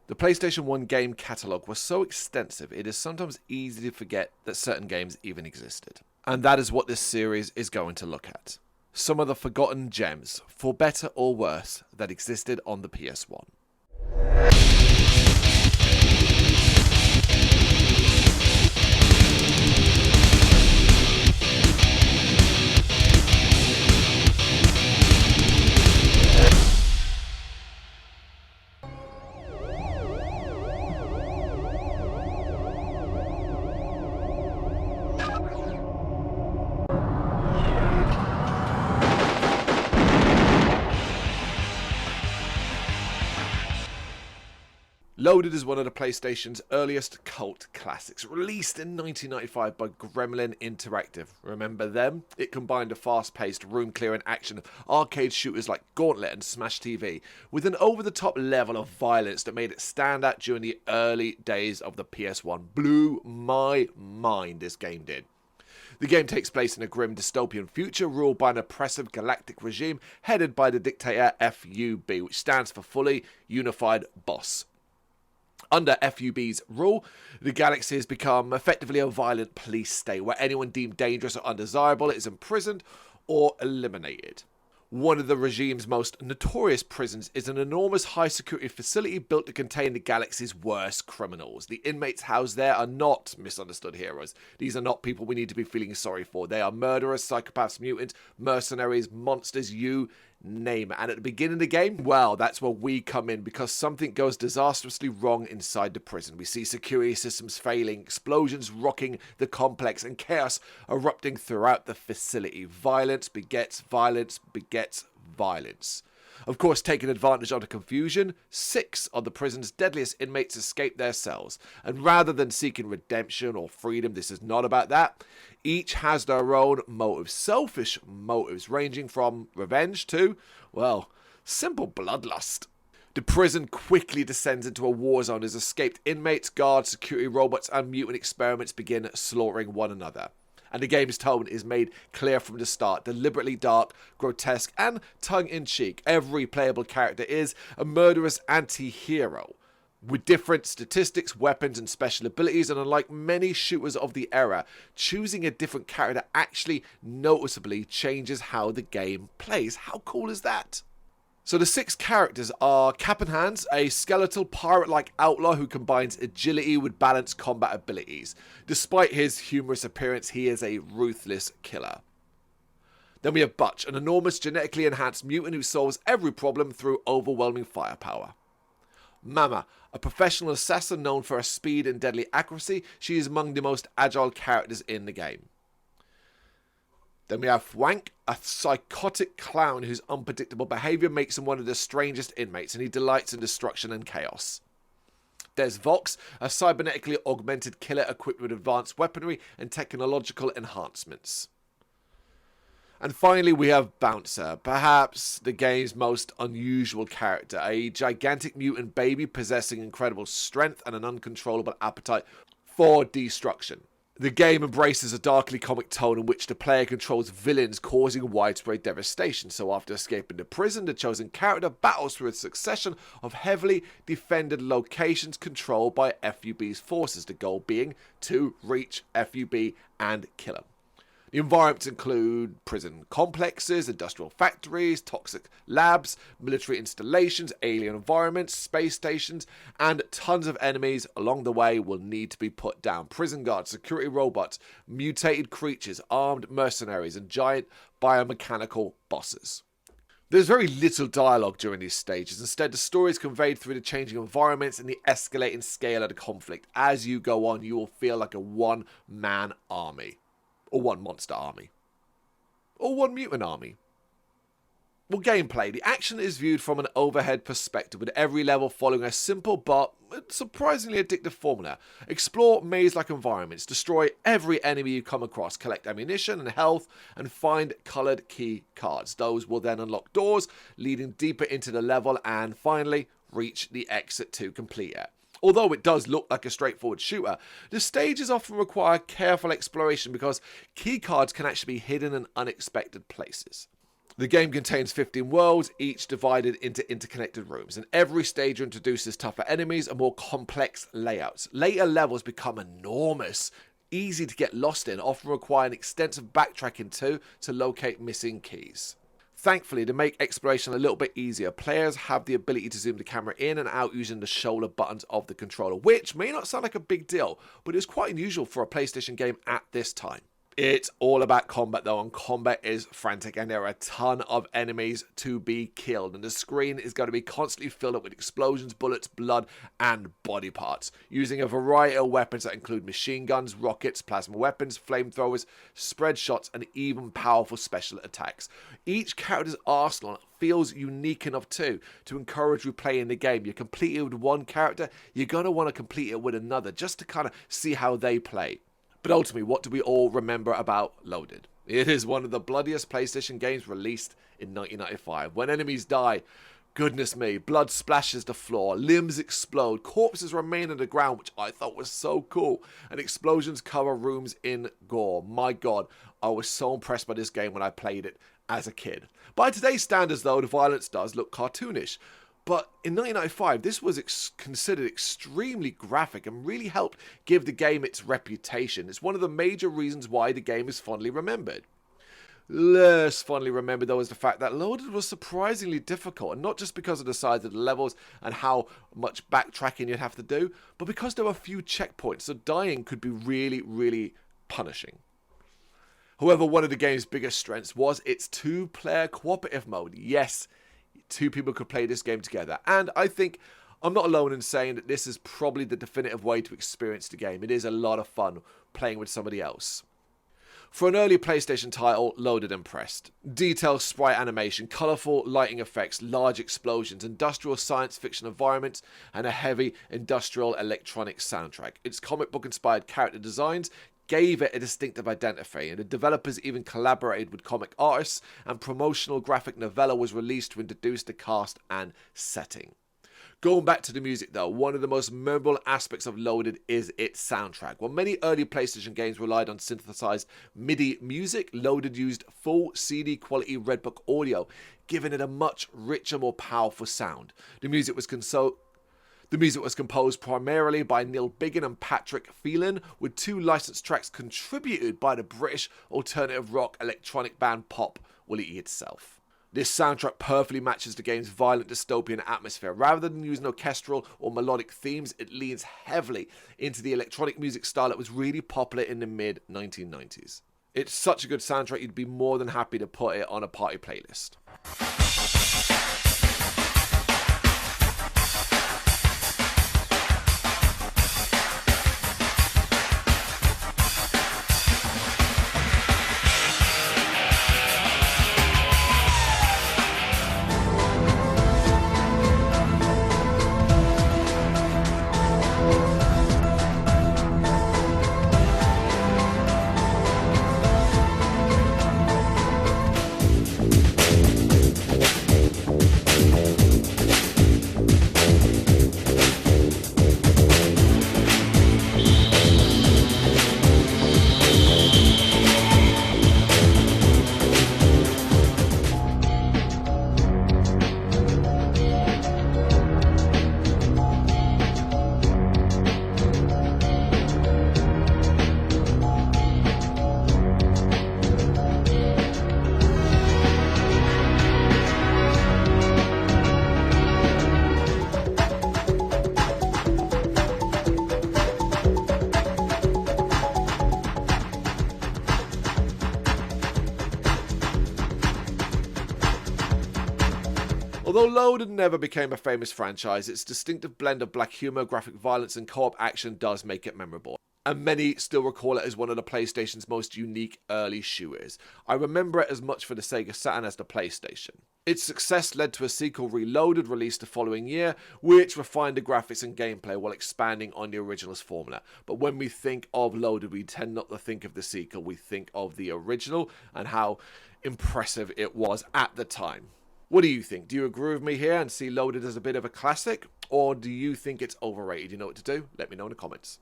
The PlayStation 1 game catalogue was so extensive it is sometimes easy to forget that certain games even existed. And that is what this series is going to look at. Some of the forgotten gems, for better or worse, that existed on the PS1. Loaded is one of the PlayStation's earliest cult classics, released in 1995 by Gremlin Interactive. Remember them? It combined a fast-paced, room-clearing action of arcade shooters like Gauntlet and Smash TV, with an over-the-top level of violence that made it stand out during the early days of the PS1. Blew my mind, this game did. The game takes place in a grim dystopian future ruled by an oppressive galactic regime headed by the dictator FUB, which stands for Fully Unified Boss. Under FUB's rule, the galaxy has become effectively a violent police state where anyone deemed dangerous or undesirable is imprisoned or eliminated. One of the regime's most notorious prisons is an enormous high-security facility built to contain the galaxy's worst criminals. The inmates housed there are not misunderstood heroes. These are not people we need to be feeling sorry for. They are murderers, psychopaths, mutants, mercenaries, monsters, you name it. And at the beginning of the game, well, that's where we come in because something goes disastrously wrong inside the prison. We see security systems failing, explosions rocking the complex, and chaos erupting throughout the facility. Violence begets violence begets violence. Of course, taking advantage of the confusion, 6 of the prison's deadliest inmates escape their cells. And rather than seeking redemption or freedom, this is not about that. Each has their own motives, selfish motives, ranging from revenge to, well, simple bloodlust. The prison quickly descends into a war zone as escaped inmates, guards, security robots, and mutant experiments begin slaughtering one another. And the game's tone is made clear from the start, deliberately dark, grotesque, and tongue-in-cheek. Every playable character is a murderous anti-hero, with different statistics, weapons, and special abilities, and unlike many shooters of the era, choosing a different character actually noticeably changes how the game plays. How cool is that? So the 6 characters are Cap and Hands, a skeletal pirate-like outlaw who combines agility with balanced combat abilities. Despite his humorous appearance, he is a ruthless killer. Then we have Butch, an enormous genetically enhanced mutant who solves every problem through overwhelming firepower. Mama, a professional assassin known for her speed and deadly accuracy, she is among the most agile characters in the game. Then we have Fwank, a psychotic clown whose unpredictable behaviour makes him one of the strangest inmates, and he delights in destruction and chaos. There's Vox, a cybernetically augmented killer equipped with advanced weaponry and technological enhancements. And finally we have Bouncer, perhaps the game's most unusual character, a gigantic mutant baby possessing incredible strength and an uncontrollable appetite for destruction. The game embraces a darkly comic tone in which the player controls villains causing widespread devastation. So after escaping the prison, the chosen character battles through a succession of heavily defended locations controlled by FUB's forces, the goal being to reach FUB and kill him. The environments include prison complexes, industrial factories, toxic labs, military installations, alien environments, space stations, and tons of enemies along the way will need to be put down. Prison guards, security robots, mutated creatures, armed mercenaries, and giant biomechanical bosses. There's very little dialogue during these stages. Instead, the story is conveyed through the changing environments and the escalating scale of the conflict. As you go on, you will feel like a one-man army. Or one monster army. Or one mutant army. Well, gameplay. The action is viewed from an overhead perspective, with every level following a simple but surprisingly addictive formula. Explore maze-like environments, destroy every enemy you come across, collect ammunition and health, and find coloured key cards. Those will then unlock doors, leading deeper into the level, and finally, reach the exit to complete it. Although it does look like a straightforward shooter, the stages often require careful exploration because keycards can actually be hidden in unexpected places. The game contains 15 worlds, each divided into interconnected rooms, and every stage introduces tougher enemies and more complex layouts. Later levels become enormous, easy to get lost in, often requiring extensive backtracking too to locate missing keys. Thankfully, to make exploration a little bit easier, players have the ability to zoom the camera in and out using the shoulder buttons of the controller, which may not sound like a big deal, but is quite unusual for a PlayStation game at this time. It's all about combat though, and combat is frantic, and there are a ton of enemies to be killed, and the screen is going to be constantly filled up with explosions, bullets, blood, and body parts, using a variety of weapons that include machine guns, rockets, plasma weapons, flamethrowers, spread shots, and even powerful special attacks. Each character's arsenal feels unique enough too to encourage replaying the game. You complete it with one character, you're going to want to complete it with another, just to kind of see how they play. But ultimately, what do we all remember about Loaded? It is one of the bloodiest PlayStation games released in 1995. When enemies die, goodness me, blood splashes the floor, limbs explode, corpses remain on the ground, which I thought was so cool, and explosions cover rooms in gore. My god, I was so impressed by this game when I played it as a kid. By today's standards though, the violence does look cartoonish. But in 1995, this was considered extremely graphic and really helped give the game its reputation. It's one of the major reasons why the game is fondly remembered. Less fondly remembered, though, is the fact that Loaded was surprisingly difficult, and not just because of the size of the levels and how much backtracking you'd have to do, but because there were few checkpoints, so dying could be really, really punishing. However, one of the game's biggest strengths was its two-player cooperative mode. Yes, two people could play this game together, and I think I'm not alone in saying that this is probably the definitive way to experience the game. It is a lot of fun playing with somebody else. For an early PlayStation title, Loaded impressed. Detailed sprite animation, colourful lighting effects, large explosions, industrial science fiction environments, and a heavy industrial electronic soundtrack. Its comic book inspired character designs gave it a distinctive identity, and the developers even collaborated with comic artists, and promotional graphic novella was released to introduce the cast and setting. Going back to the music though, one of the most memorable aspects of Loaded is its soundtrack. While many early PlayStation games relied on synthesized MIDI music, Loaded used full CD quality Red Book audio, giving it a much richer, more powerful sound. The music was composed primarily by Neil Biggin and Patrick Phelan, with two licensed tracks contributed by the British alternative rock electronic band Pop Willie itself. This soundtrack perfectly matches the game's violent dystopian atmosphere. Rather than using orchestral or melodic themes, it leans heavily into the electronic music style that was really popular in the mid-1990s. It's such a good soundtrack, you'd be more than happy to put it on a party playlist. Although Loaded never became a famous franchise, its distinctive blend of black humour, graphic violence and co-op action does make it memorable. And many still recall it as one of the PlayStation's most unique early shooters. I remember it as much for the Sega Saturn as the PlayStation. Its success led to a sequel, Reloaded, released the following year, which refined the graphics and gameplay while expanding on the original's formula. But when we think of Loaded, we tend not to think of the sequel, we think of the original and how impressive it was at the time. What do you think? Do you agree with me here and see Loaded as a bit of a classic? Or do you think it's overrated? You know what to do? Let me know in the comments.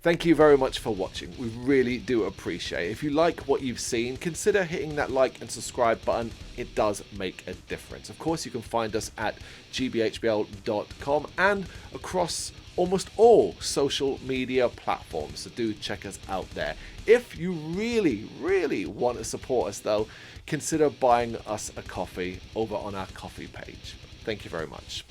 Thank you very much for watching. We really do appreciate it. If you like what you've seen, consider hitting that like and subscribe button. It does make a difference. Of course, you can find us at gbhbl.com and across almost all social media platforms, so do check us out there. If you really want to support us though, consider buying us a coffee over on our coffee page. Thank you very much.